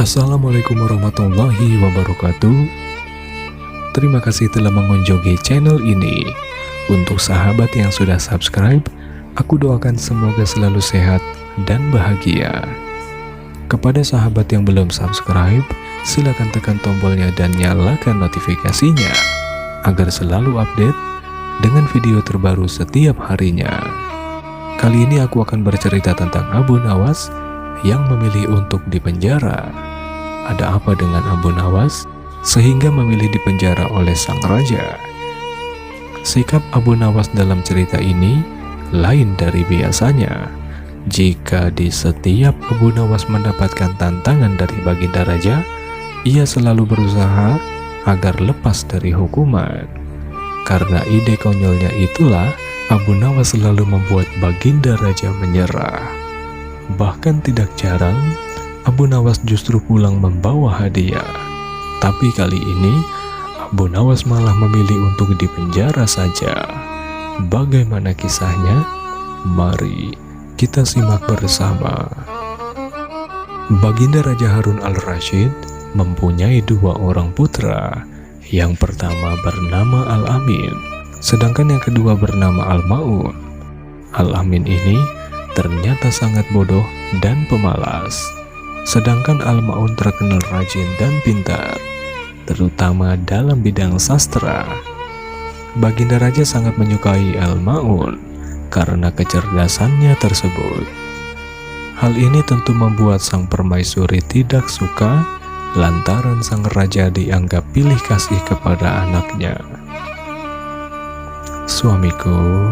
Assalamualaikum warahmatullahi wabarakatuh. Terima kasih telah mengunjungi channel ini. Untuk sahabat yang sudah subscribe, aku doakan semoga selalu sehat dan bahagia. Kepada sahabat yang belum subscribe, silakan tekan tombolnya dan nyalakan notifikasinya agar selalu update dengan video terbaru setiap harinya. Kali ini aku akan bercerita tentang Abu Nawas yang memilih untuk dipenjara. Ada apa dengan Abu Nawas sehingga memilih dipenjara oleh sang raja? Sikap Abu Nawas dalam cerita ini lain dari biasanya. Jika di setiap Abu Nawas mendapatkan tantangan dari baginda raja, ia selalu berusaha agar lepas dari hukuman. Karena ide konyolnya itulah, Abu Nawas selalu membuat baginda raja menyerah. Bahkan tidak jarang, Abu Nawas justru pulang membawa hadiah. Tapi kali ini, Abu Nawas malah memilih untuk dipenjara saja. Bagaimana kisahnya? Mari kita simak bersama. Baginda Raja Harun al-Rashid mempunyai dua orang putra. Yang pertama bernama Al-Amin, sedangkan yang kedua bernama Al-Ma'un. Al-Amin ini ternyata sangat bodoh dan pemalas, sedangkan Al-Ma'un terkenal rajin dan pintar, terutama dalam bidang sastra. Baginda Raja sangat menyukai Al-Ma'un karena kecerdasannya tersebut. Hal ini tentu membuat sang permaisuri tidak suka lantaran sang raja dianggap pilih kasih kepada anaknya. "Suamiku,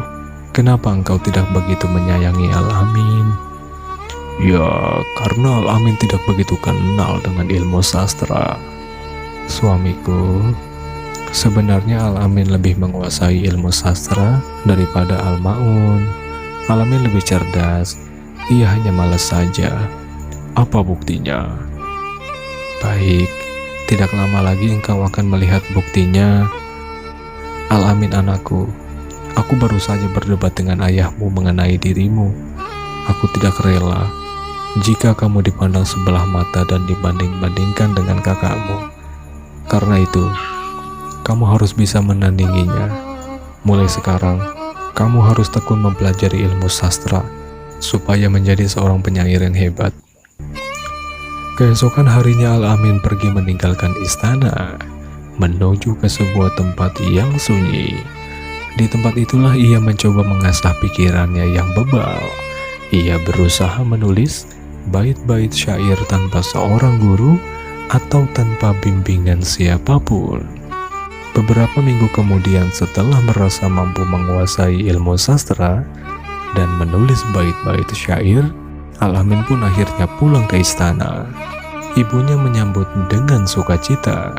kenapa engkau tidak begitu menyayangi Al-Amin?" "Ya, karena Al-Amin tidak begitu kenal dengan ilmu sastra." "Suamiku, sebenarnya Al-Amin lebih menguasai ilmu sastra daripada Al-Ma'un. Al-Amin lebih cerdas, ia hanya malas saja." "Apa buktinya?" "Baik, tidak lama lagi engkau akan melihat buktinya." "Al-Amin anakku, aku baru saja berdebat dengan ayahmu mengenai dirimu. Aku tidak rela jika kamu dipandang sebelah mata dan dibanding-bandingkan dengan kakakmu. Karena itu, kamu harus bisa menandinginya. Mulai sekarang, kamu harus tekun mempelajari ilmu sastra supaya menjadi seorang penyair yang hebat." Keesokan harinya Al-Amin pergi meninggalkan istana, menuju ke sebuah tempat yang sunyi. Di tempat itulah ia mencoba mengasah pikirannya yang bebal. Ia berusaha menulis bait-bait syair tanpa seorang guru atau tanpa bimbingan siapapun. Beberapa minggu kemudian, setelah merasa mampu menguasai ilmu sastra dan menulis bait-bait syair, Al-Amin pun akhirnya pulang ke istana. Ibunya menyambut dengan sukacita.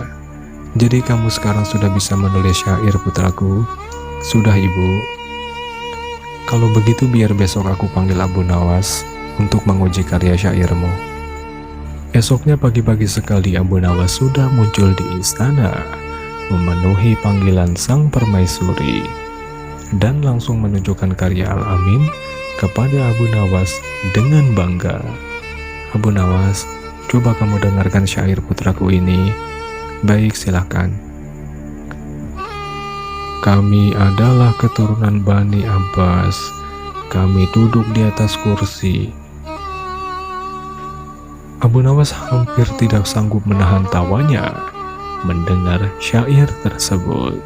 "Jadi kamu sekarang sudah bisa menulis syair, putraku?" "Sudah, Ibu." "Kalau begitu biar besok aku panggil Abu Nawas untuk menguji karya syairmu." Esoknya pagi-pagi sekali Abu Nawas sudah muncul di istana, memenuhi panggilan sang permaisuri, dan langsung menunjukkan karya Al-Amin kepada Abu Nawas dengan bangga. "Abu Nawas, coba kamu dengarkan syair putraku ini." "Baik, silakan." "Kami adalah keturunan Bani Abbas. Kami duduk di atas kursi." Abu Nawas hampir tidak sanggup menahan tawanya mendengar syair tersebut.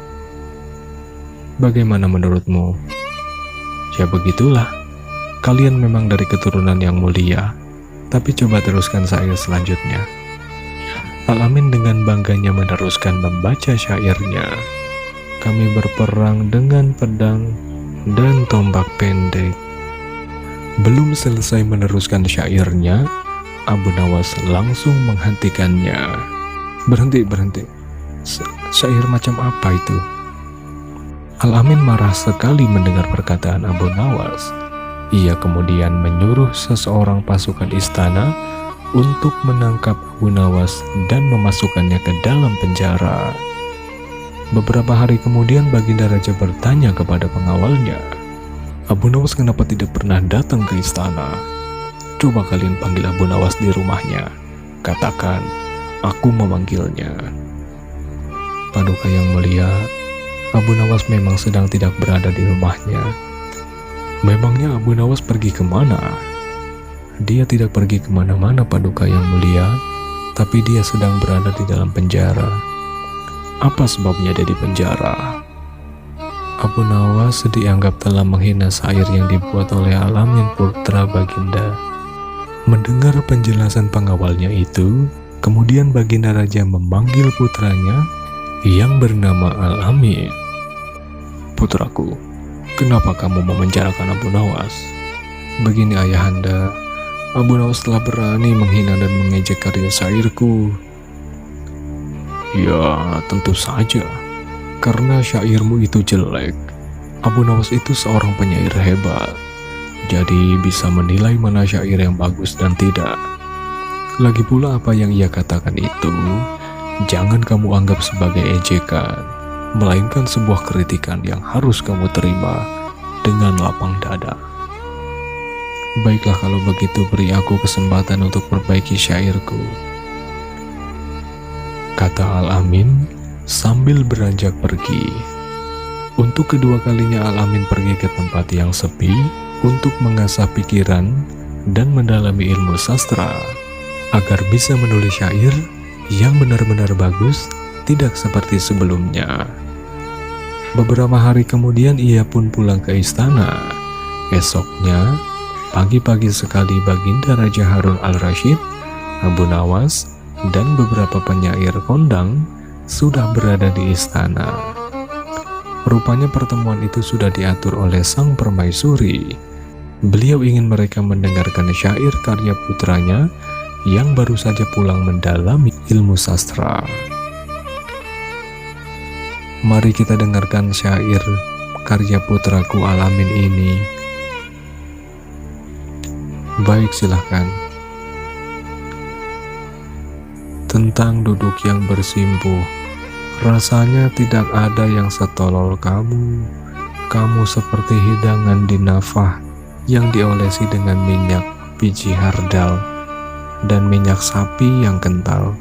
"Bagaimana menurutmu?" "Ya begitulah. Kalian memang dari keturunan yang mulia. Tapi coba teruskan syair selanjutnya." Al-Amin dengan bangganya meneruskan membaca syairnya. "Kami berperang dengan pedang dan tombak pendek." Belum selesai meneruskan syairnya, Abu Nawas langsung menghentikannya. Berhenti. Syair macam apa itu?" Al-Amin marah sekali mendengar perkataan Abu Nawas. Ia kemudian menyuruh seseorang pasukan istana untuk menangkap Abu Nawas dan memasukkannya ke dalam penjara. Beberapa hari kemudian baginda raja bertanya kepada pengawalnya, "Abu Nawas kenapa tidak pernah datang ke istana? Coba kalian panggil Abu Nawas di rumahnya. katakan, aku memanggilnya. Paduka yang mulia, Abu Nawas memang sedang tidak berada di rumahnya. Memangnya Abu Nawas pergi kemana? Dia tidak pergi kemana-mana, Paduka yang mulia, tapi dia sedang berada di dalam penjara. Apa sebabnya dia di penjara? Abu Nawas dianggap telah menghina syair yang dibuat oleh Al-Amin putra Baginda. Mendengar penjelasan pengawalnya itu, kemudian Baginda Raja memanggil putranya yang bernama Al-Amin. Putraku, kenapa kamu memenjarakan Abu Nawas? Begini ayahanda, Abu Nawas telah berani menghina dan mengejek karya syairku. Ya, tentu saja. Karena syairmu itu jelek. Abu Nawas itu seorang penyair hebat, jadi bisa menilai mana syair yang bagus dan tidak. Lagi pula apa yang ia katakan itu, jangan kamu anggap sebagai ejekan, melainkan sebuah kritikan yang harus kamu terima dengan lapang dada. Baiklah kalau begitu, beri aku kesempatan untuk perbaiki syairku, kata Al-Amin sambil beranjak pergi. Untuk kedua kalinya Al-Amin pergi ke tempat yang sepi untuk mengasah pikiran dan mendalami ilmu sastra agar bisa menulis syair yang benar-benar bagus, tidak seperti sebelumnya. Beberapa hari kemudian ia pun pulang ke istana. Esoknya, pagi-pagi sekali Baginda Raja Harun al-Rashid, Abu Nawas, dan beberapa penyair kondang sudah berada di istana. Rupanya pertemuan itu sudah diatur oleh sang permaisuri. Beliau ingin mereka mendengarkan syair karya putranya yang baru saja pulang mendalami ilmu sastra. Mari kita dengarkan syair karya putraku Al-Amin ini. Baik, silahkan. Tentang duduk yang bersimpuh, rasanya tidak ada yang setolol kamu. Kamu seperti hidangan di nafah yang diolesi dengan minyak biji hardal dan minyak sapi yang kental,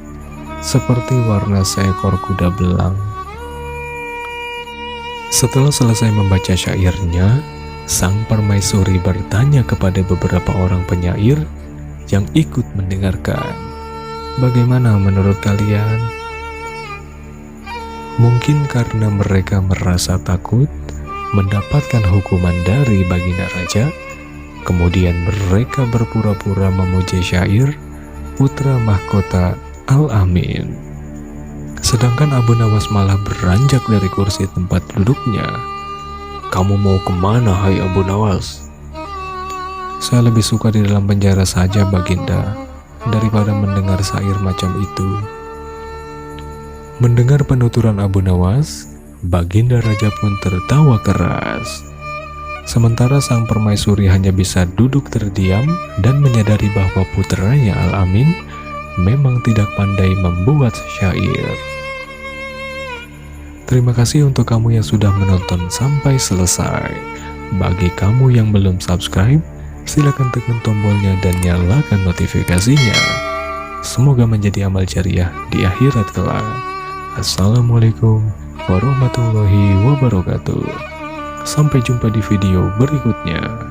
seperti warna seekor kuda belang. Setelah selesai membaca syairnya, sang permaisuri bertanya kepada beberapa orang penyair yang ikut mendengarkan, bagaimana menurut kalian? Mungkin karena mereka merasa takut mendapatkan hukuman dari Baginda Raja, kemudian mereka berpura-pura memuji syair putra mahkota Al-Amin. Sedangkan Abu Nawas malah beranjak dari kursi tempat duduknya. Kamu mau kemana, hai Abu Nawas? Saya lebih suka di dalam penjara saja, Baginda, daripada mendengar syair macam itu. Mendengar penuturan Abu Nawas, Baginda Raja pun tertawa keras. Sementara sang permaisuri hanya bisa duduk terdiam dan menyadari bahwa putranya Al-Amin memang tidak pandai membuat syair. Terima kasih untuk kamu yang sudah menonton sampai selesai. Bagi kamu yang belum subscribe, silakan tekan tombolnya dan nyalakan notifikasinya. Semoga menjadi amal jariah di akhirat kelak. Assalamualaikum warahmatullahi wabarakatuh. Sampai jumpa di video berikutnya.